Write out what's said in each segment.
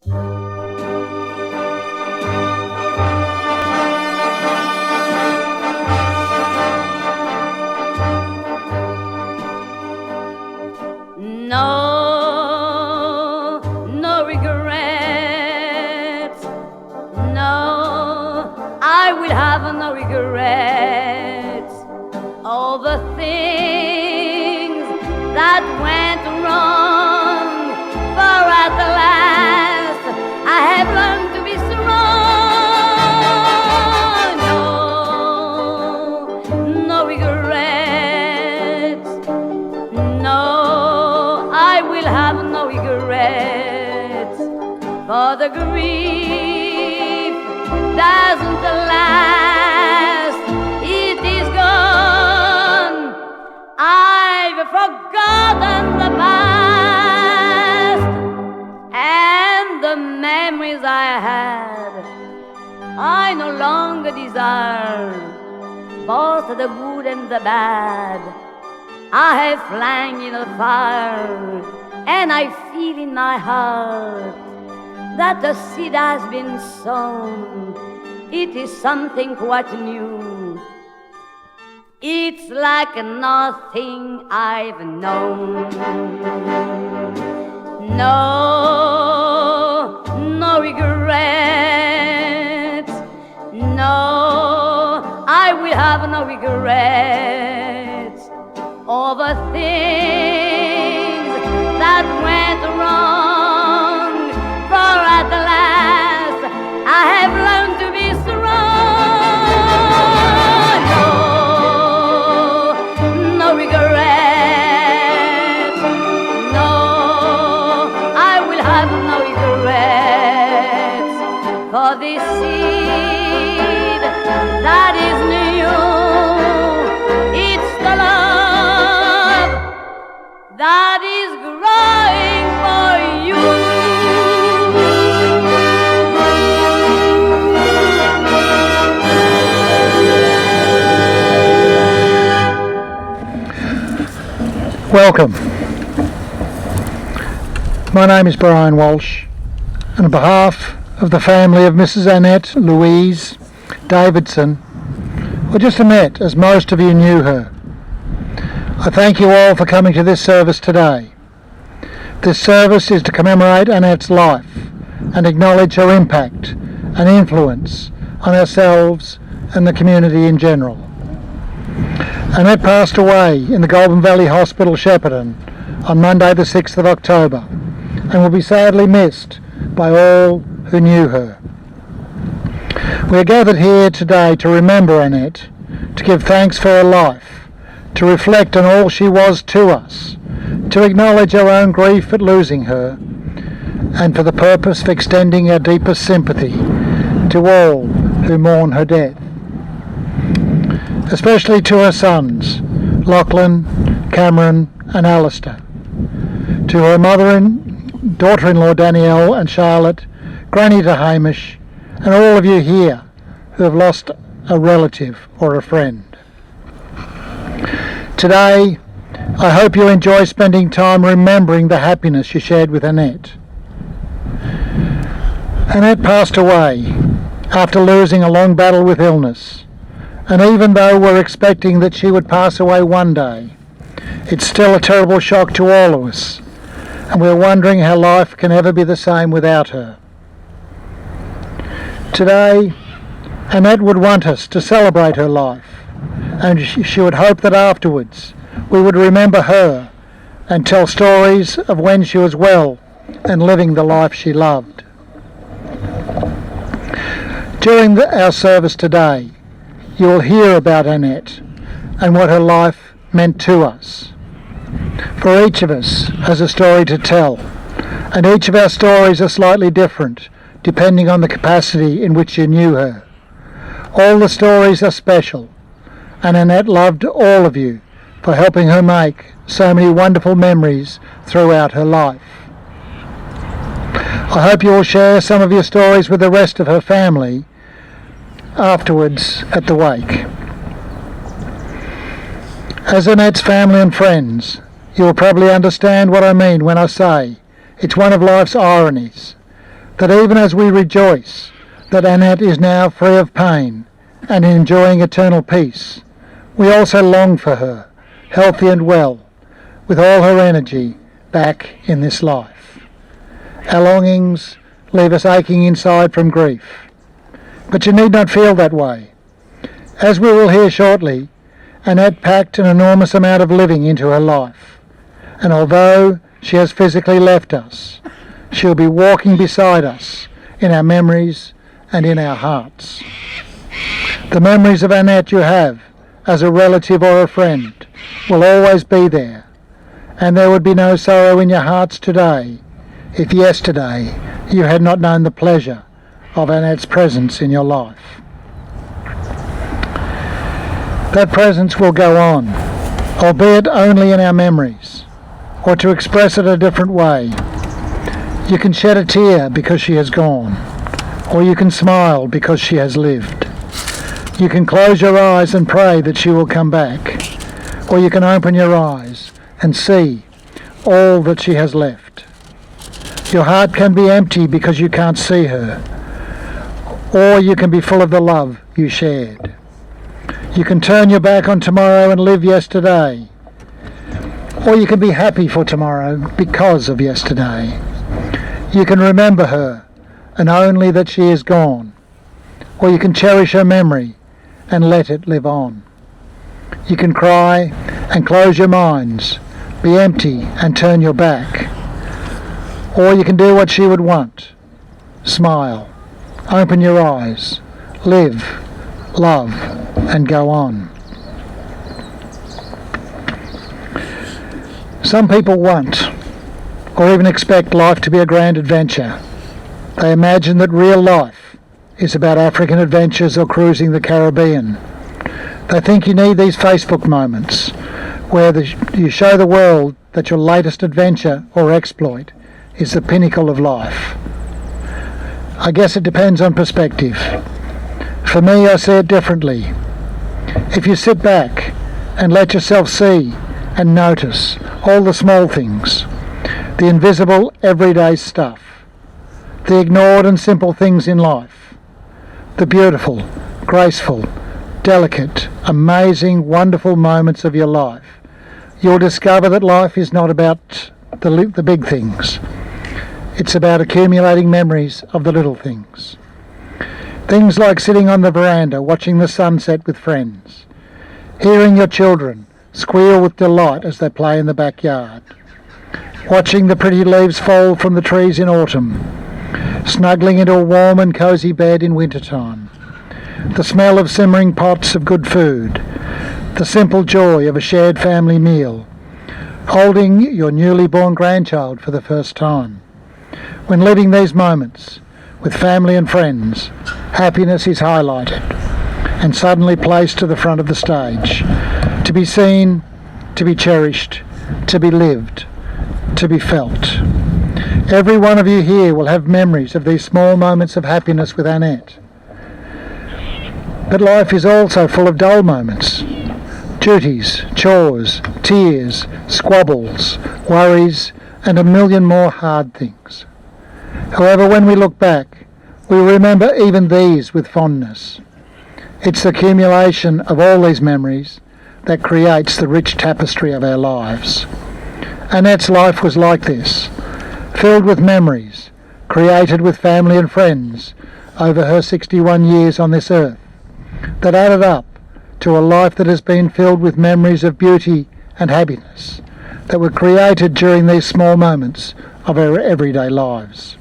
No regrets. No, I will have no regrets. All the things that went wrong, for at the last I have learned to be strong. No regrets. No, I will have no regrets, for the grief doesn't last, it is gone. I've forgotten the past, and the memories I had I no longer desire, both the good and the bad. I have flung in the fire, and I feel in my heart that the seed has been sown. It is something quite new. It's like nothing I've known. No regrets. No, I will have no regrets. All the things that went wrong, for at last I have learned to be strong. No regrets. No, I will have no regrets, for this seed that is new, it's the love that is growing for you. Welcome. My name is Brian Walsh, and on behalf of the family of Mrs. Annette Louise Davidson, or just Annette as most of you knew her, I thank you all for coming to this service today. This service is to commemorate Annette's life and acknowledge her impact and influence on ourselves and the community in general. Annette passed away in the Golden Valley Hospital, Shepparton, on Monday the 6th of October, and will be sadly missed by all who knew her. We are gathered here today to remember Annette, to give thanks for her life, to reflect on all she was to us, to acknowledge our own grief at losing her, and for the purpose of extending our deepest sympathy to all who mourn her death. Especially to her sons, Lachlan, Cameron and Alistair, to her mother and daughter-in-law Danielle and Charlotte, Granny to Hamish, and all of you here who have lost a relative or a friend. Today, I hope you enjoy spending time remembering the happiness you shared with Annette. Annette passed away after losing a long battle with illness, and even though we're expecting that she would pass away one day, it's still a terrible shock to all of us, and we're wondering how life can ever be the same without her. Today, Annette would want us to celebrate her life, and she would hope that afterwards we would remember her and tell stories of when she was well and living the life she loved. During our service today, you will hear about Annette and what her life meant to us. For each of us has a story to tell, and each of our stories are slightly different depending on the capacity in which you knew her. All the stories are special, and Annette loved all of you for helping her make so many wonderful memories throughout her life. I hope you will share some of your stories with the rest of her family afterwards at the wake. As Annette's family and friends, you will probably understand what I mean when I say it's one of life's ironies. that even as we rejoice that Annette is now free of pain and enjoying eternal peace, we also long for her, healthy and well, with all her energy back in this life. Our longings leave us aching inside from grief. But you need not feel that way. As we will hear shortly, Annette packed an enormous amount of living into her life, and although she has physically left us, she'll be walking beside us in our memories and in our hearts. The memories of Annette you have as a relative or a friend will always be there, and there would be no sorrow in your hearts today if yesterday you had not known the pleasure of Annette's presence in your life. That presence will go on, albeit only in our memories, or to express it a different way. You can shed a tear because she has gone, or you can smile because she has lived. You can close your eyes and pray that she will come back, or you can open your eyes and see all that she has left. Your heart can be empty because you can't see her, or you can be full of the love you shared. You can turn your back on tomorrow and live yesterday, or you can be happy for tomorrow because of yesterday. You can remember her and only that she is gone, or you can cherish her memory and let it live on. You can cry and close your minds, be empty and turn your back, or you can do what she would want, smile, open your eyes, live, love, and go on. Some people want, or even expect life to be a grand adventure. They imagine that real life is about African adventures or cruising the Caribbean. They think you need these Facebook moments where you show the world that your latest adventure or exploit is the pinnacle of life. I guess it depends on perspective. For me, I see it differently. If you sit back and let yourself see and notice all the small things, the invisible everyday stuff, the ignored and simple things in life, the beautiful, graceful, delicate, amazing, wonderful moments of your life, you'll discover that life is not about the big things. It's about accumulating memories of the little things. Things like sitting on the veranda watching the sunset with friends, hearing your children squeal with delight as they play in the backyard, watching the pretty leaves fall from the trees in autumn, snuggling into a warm and cosy bed in wintertime, the smell of simmering pots of good food, the simple joy of a shared family meal, holding your newly born grandchild for the first time. When living these moments with family and friends, happiness is highlighted and suddenly placed to the front of the stage, to be seen, to be cherished, to be lived, to be felt. Every one of you here will have memories of these small moments of happiness with Annette. But life is also full of dull moments. Duties, chores, tears, squabbles, worries, and a million more hard things. However, when we look back, we remember even these with fondness. It's the accumulation of all these memories that creates the rich tapestry of our lives. Annette's life was like this, filled with memories, created with family and friends over her 61 years on this earth, that added up to a life that has been filled with memories of beauty and happiness that were created during these small moments of our everyday lives.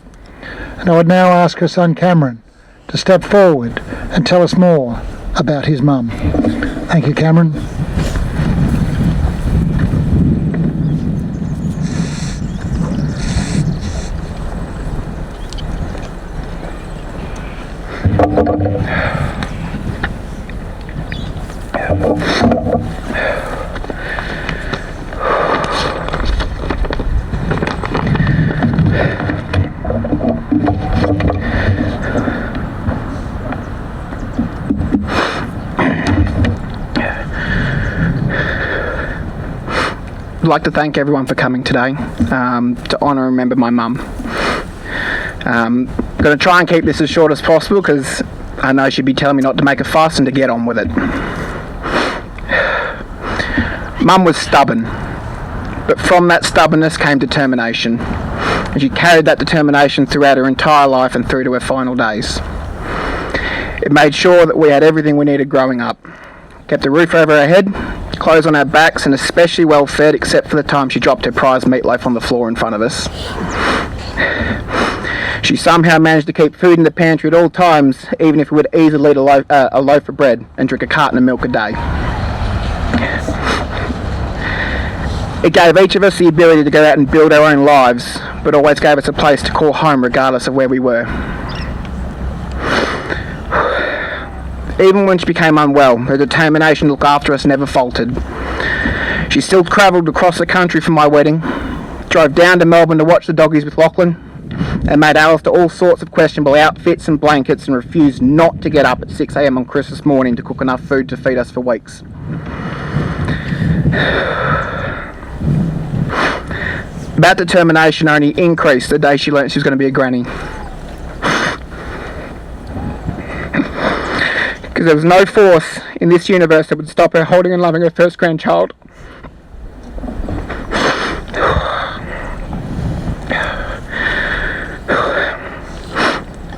And I would now ask her son Cameron to step forward and tell us more about his mum. Thank you, Cameron. I'd like to thank everyone for coming today to honour and remember my mum. Going to try and keep this as short as possible because I know she'd be telling me not to make a fuss and to get on with it. Mum was stubborn, but from that stubbornness came determination, and she carried that determination throughout her entire life and through to her final days. It made sure that we had everything we needed growing up. Kept a roof over our head, clothes on our backs, and especially well fed, except for the time she dropped her prize meatloaf on the floor in front of us. She somehow managed to keep food in the pantry at all times, even if we would easily eat a loaf of bread and drink a carton of milk a day. It gave each of us the ability to go out and build our own lives, but always gave us a place to call home regardless of where we were. Even when she became unwell, her determination to look after us never faltered. She still travelled across the country for my wedding, drove down to Melbourne to watch the doggies with Lachlan, and made Alice to all sorts of questionable outfits and blankets, and refused not to get up at 6 a.m. on Christmas morning to cook enough food to feed us for weeks. That determination only increased the day she learnt she was going to be a granny. Because there was no force in this universe that would stop her holding and loving her first grandchild.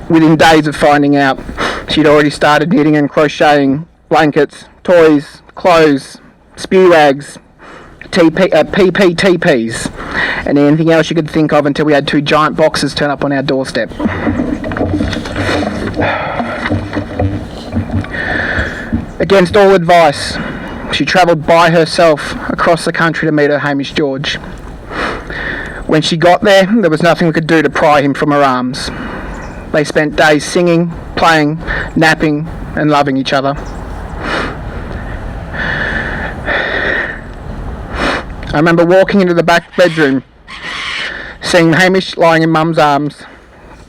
Within days of finding out, she'd already started knitting and crocheting blankets, toys, clothes, spew rags, PPTPs, and anything else you could think of until we had 2 giant boxes turn up on our doorstep. Against all advice, she travelled by herself across the country to meet her Hamish George. When she got there, there was nothing we could do to pry him from her arms. They spent days singing, playing, napping, and loving each other. I remember walking into the back bedroom, seeing Hamish lying in Mum's arms,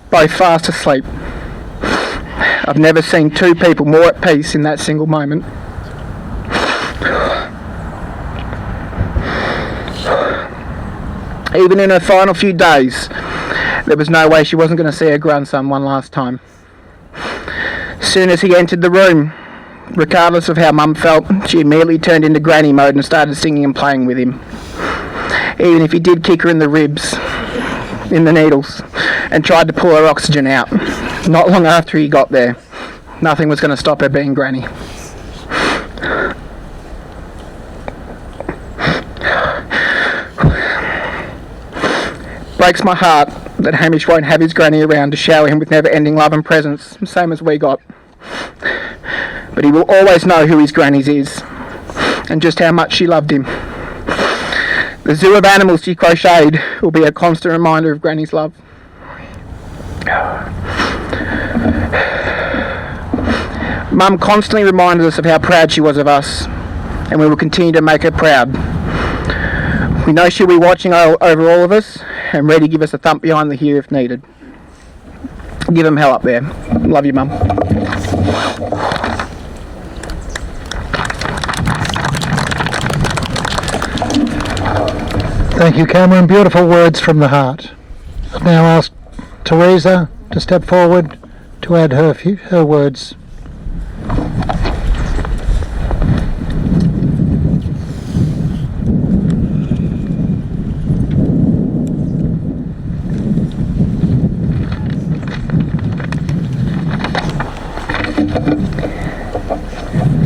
both fast asleep. I've never seen 2 people more at peace in that single moment. Even in her final few days, there was no way she wasn't going to see her grandson one last time. As soon as he entered the room, regardless of how Mum felt, she immediately turned into granny mode and started singing and playing with him. Even if he did kick her in the ribs, in the needles, and tried to pull her oxygen out. Not long after he got there, nothing was going to stop her being granny. Breaks my heart that Hamish won't have his granny around to shower him with never-ending love and presence, same as we got. But he will always know who his granny's is, and just how much she loved him. The zoo of animals she crocheted will be a constant reminder of Granny's love. Mum constantly reminded us of how proud she was of us, and we will continue to make her proud. We know she'll be watching over all of us and ready to give us a thump behind the ear if needed. Give them hell up there. Love you, Mum. Thank you, Cameron. Beautiful words from the heart. I've now asked Teresa to step forward to add her words.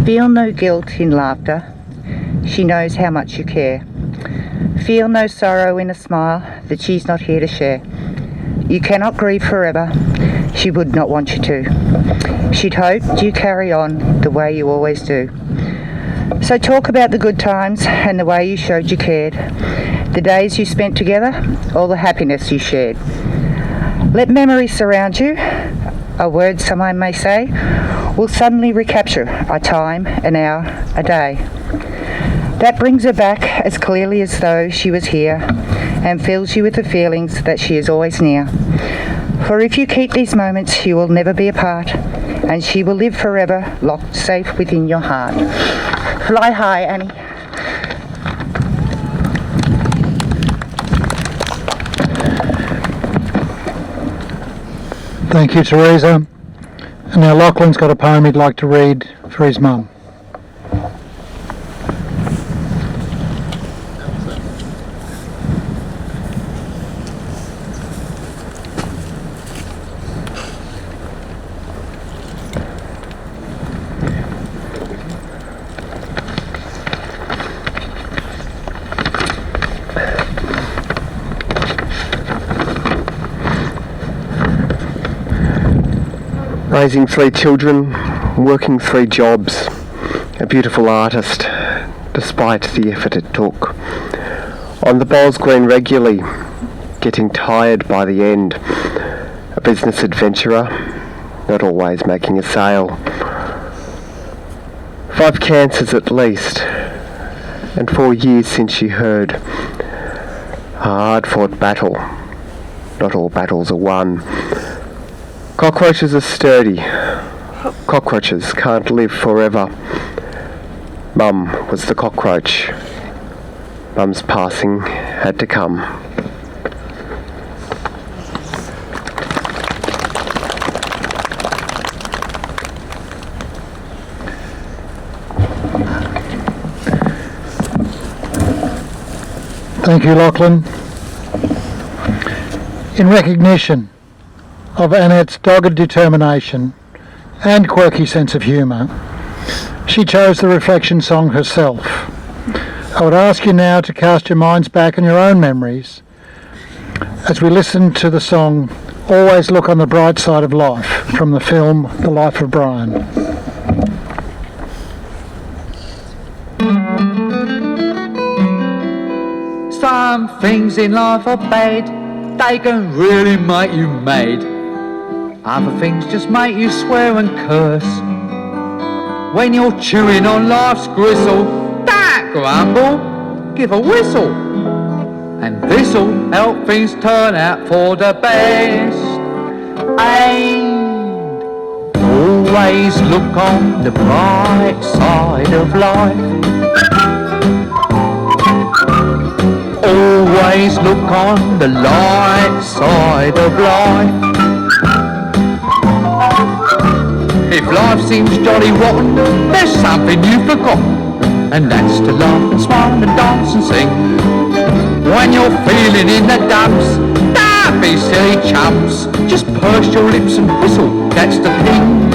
Feel no guilt in laughter. She knows how much you care. Feel no sorrow in a smile that she's not here to share. You cannot grieve forever. She would not want you to. She'd hoped you carry on the way you always do. So talk about the good times and the way you showed you cared. The days you spent together, all the happiness you shared. Let memory surround you. A word someone may say will suddenly recapture a time, an hour, a day. That brings her back as clearly as though she was here and fills you with the feelings that she is always near. For if you keep these moments, you will never be apart, and she will live forever locked safe within your heart. Fly high, Annie. Thank you, Teresa. And now Lachlan's got a poem he'd like to read for his mum. Raising 3 children, working 3 jobs, a beautiful artist, despite the effort it took. On the bowls green regularly, getting tired by the end. A business adventurer, not always making a sale. 5 cancers at least, and 4 years since she heard. A hard-fought battle, not all battles are won. Cockroaches are sturdy. Cockroaches can't live forever. Mum was the cockroach. Mum's passing had to come. Thank you, Lachlan. In recognition of Annette's dogged determination and quirky sense of humour, she chose the reflection song herself. I would ask you now to cast your minds back on your own memories as we listen to the song Always Look on the Bright Side of Life from the film The Life of Brian. Some things in life are bad, they can really make you mad. Other things just make you swear and curse. When you're chewing on life's gristle, don't grumble, give a whistle. And this'll help things turn out for the best. And always look on the bright side of life. Always look on the light side of life. If life seems jolly rotten, there's something you've forgotten, and that's to laugh and smile and dance and sing. When you're feeling in the dumps, don't be silly chumps, just purse your lips and whistle, that's the thing.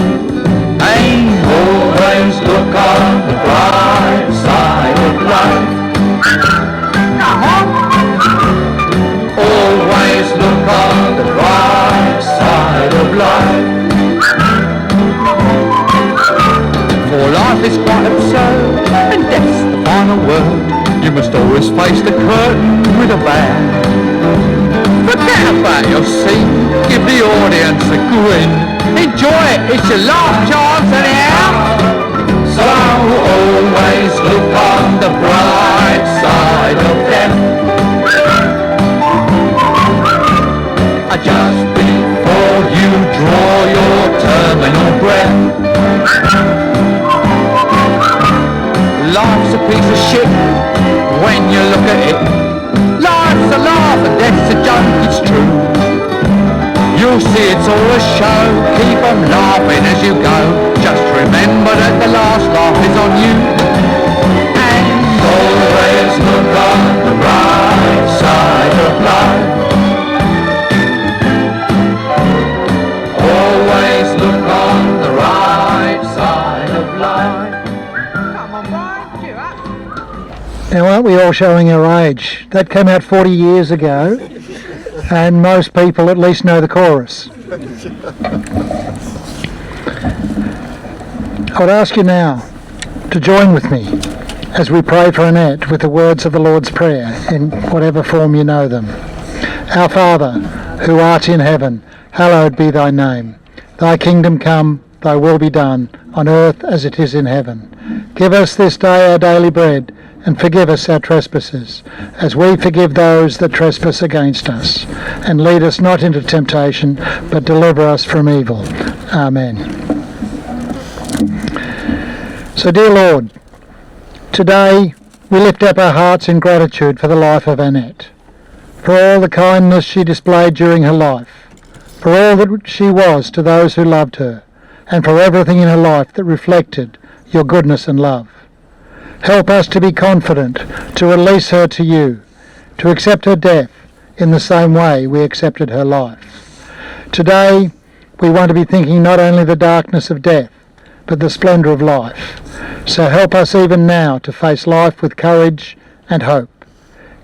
And always look on the bright side of life. Come on! Always look on the bright side of life. For life is quite absurd, and death's the final word. You must always face the curtain with a bow. Forget about your scene, give the audience a grin. Enjoy it, it's your last chance anyhow. So always look on the bright side of death. Just before you draw your terminal breath. Life's a piece of shit when you look at it. Life's a laugh and death's a joke, it's true. You'll see it's all a show, keep on laughing as you go. Just remember that the last laugh is on you. And always look on the bright side of life. Always look on the right side of life. Come on, Brian, cheer up. Now, aren't we all showing our age? That came out 40 years ago, and most people at least know the chorus. I would ask you now to join with me as we pray for Annette with the words of the Lord's Prayer in whatever form you know them. Our Father, who art in heaven, hallowed be thy name. Thy kingdom come, thy will be done, on earth as it is in heaven. Give us this day our daily bread, and forgive us our trespasses, as we forgive those that trespass against us. And lead us not into temptation, but deliver us from evil. Amen. So, dear Lord, today we lift up our hearts in gratitude for the life of Annette, for all the kindness she displayed during her life, for all that she was to those who loved her, and for everything in her life that reflected your goodness and love. Help us to be confident to release her to you, to accept her death in the same way we accepted her life. Today, we want to be thinking not only the darkness of death, but the splendour of life. So help us even now to face life with courage and hope.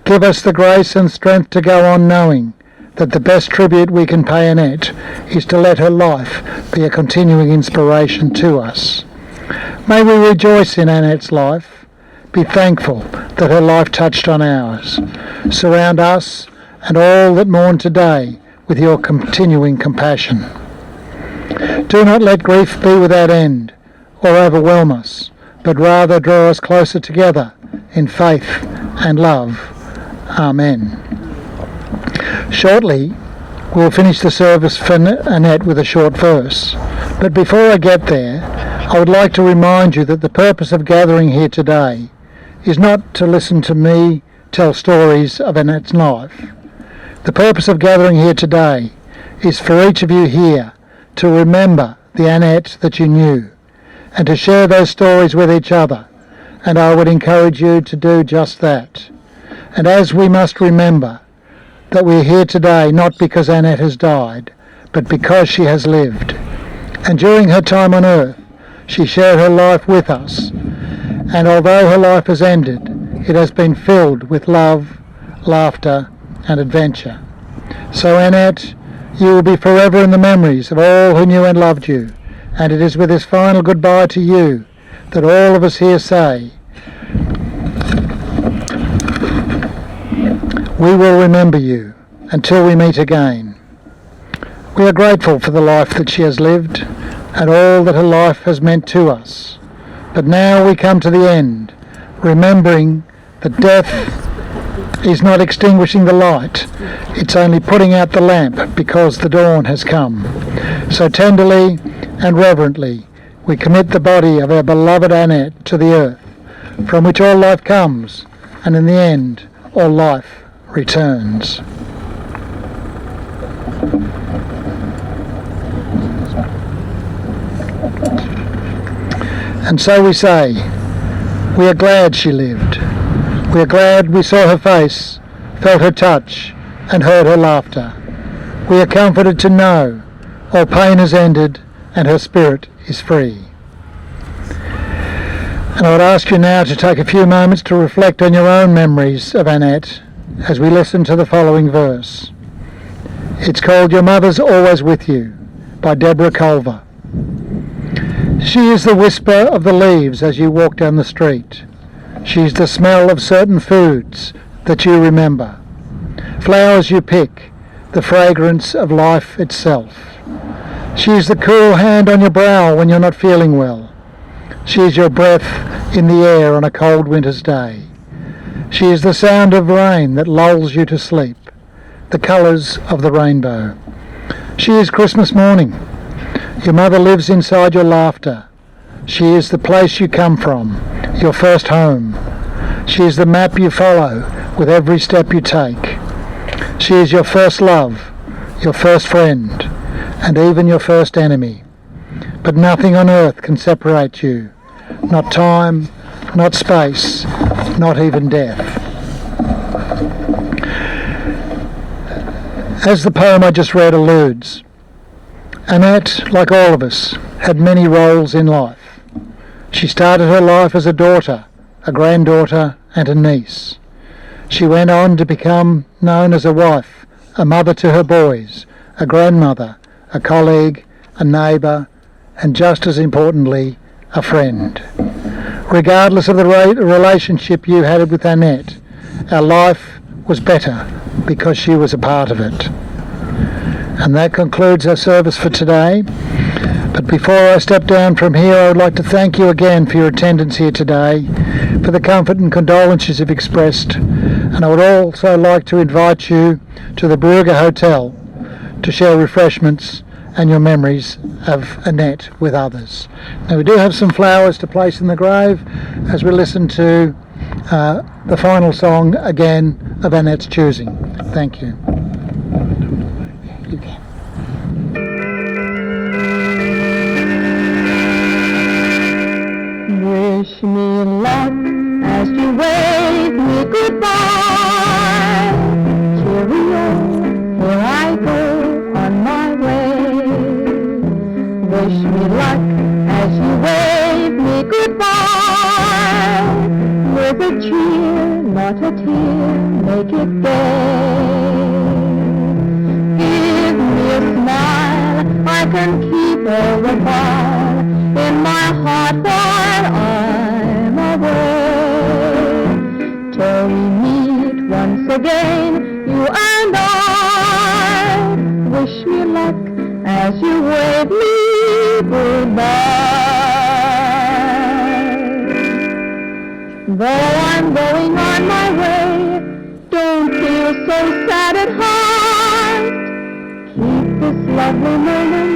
Give us the grace and strength to go on knowing that the best tribute we can pay Annette is to let her life be a continuing inspiration to us. May we rejoice in Annette's life, be thankful that her life touched on ours. Surround us and all that mourn today with your continuing compassion. Do not let grief be without end or overwhelm us, but rather draw us closer together in faith and love. Amen. Shortly, we'll finish the service for Annette with a short verse. But before I get there, I would like to remind you that the purpose of gathering here today is not to listen to me tell stories of Annette's life. The purpose of gathering here today is for each of you here to remember the Annette that you knew and to share those stories with each other, and I would encourage you to do just that. And as we must remember that we're here today not because Annette has died, but because she has lived. And during her time on earth, she shared her life with us, and although her life has ended, it has been filled with love, laughter, and adventure. So Annette, you will be forever in the memories of all who knew and loved you, and it is with this final goodbye to you that all of us here say, we will remember you until we meet again. We are grateful for the life that she has lived and all that her life has meant to us. But now we come to the end, remembering that death is not extinguishing the light, it's only putting out the lamp because the dawn has come. So tenderly and reverently we commit the body of our beloved Annette to the earth, from which all life comes, and in the end all life returns. And so we say, we are glad she lived. We are glad we saw her face, felt her touch, and heard her laughter. We are comforted to know all pain has ended and her spirit is free. And I would ask you now to take a few moments to reflect on your own memories of Annette as we listen to the following verse. It's called Your Mother's Always With You by Deborah Culver. She is the whisper of the leaves as you walk down the street. She is the smell of certain foods that you remember. Flowers you pick, the fragrance of life itself. She is the cool hand on your brow when you're not feeling well. She is your breath in the air on a cold winter's day. She is the sound of rain that lulls you to sleep, the colours of the rainbow. She is Christmas morning. Your mother lives inside your laughter. She is the place you come from, your first home. She is the map you follow with every step you take. She is your first love, your first friend, and even your first enemy. But nothing on earth can separate you. Not time, not space, not even death. As the poem I just read alludes, Annette, like all of us, had many roles in life. She started her life as a daughter, a granddaughter, and a niece. She went on to become known as a wife, a mother to her boys, a grandmother, a colleague, a neighbour, and just as importantly, a friend. Regardless of the relationship you had with Annette, our life was better because she was a part of it. And that concludes our service for today. But before I step down from here, I would like to thank you again for your attendance here today, for the comfort and condolences you've expressed, and I would also like to invite you to the Barooga Hotel to share refreshments and your memories of Annette with others. Now we do have some flowers to place in the grave as we listen to the final song again of Annette's choosing. Thank you. You can. Wish me luck as you wave me goodbye. Cheerio, here I go on my way. Wish me luck as you wave me goodbye. With a cheer, not a tear, make it gay. Give me a smile, I can keep all the while in my heart while I'm away. Till we meet once again, you and I. Wish me luck as you wave me goodbye. Though I'm going on my way, don't feel so sad at heart. Keep this lovely moment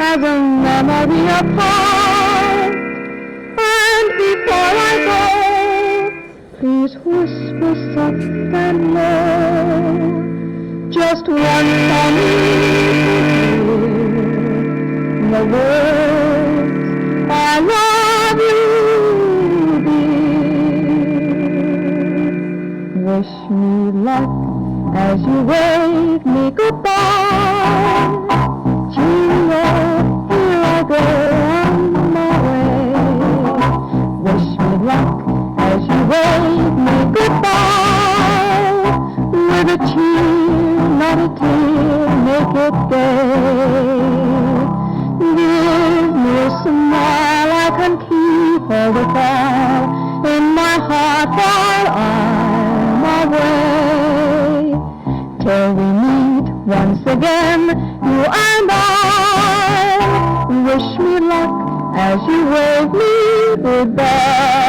as a memory apart. And before I go, please whisper soft and low, just once for me to hear the words I love you, dear. Wish me luck as you wave me goodbye. Cheerio, here I go on my way. Wish me luck as you wave me goodbye. With a cheer, not a tear, make it gay. Give me a smile I can keep all the while in my heart while I'm away. Till we meet once again, you and I. Wish me luck as you wave me goodbye.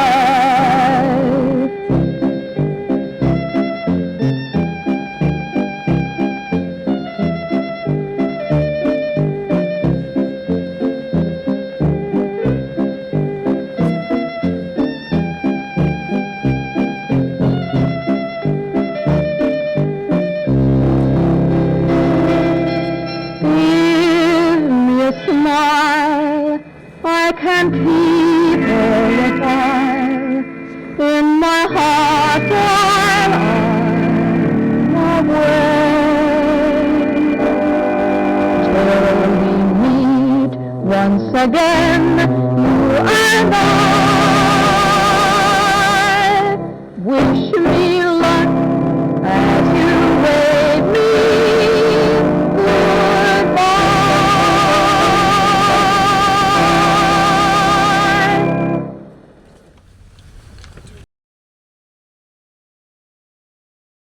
I can keep all the while in my heart while I'm away. Till we meet once again, you and I.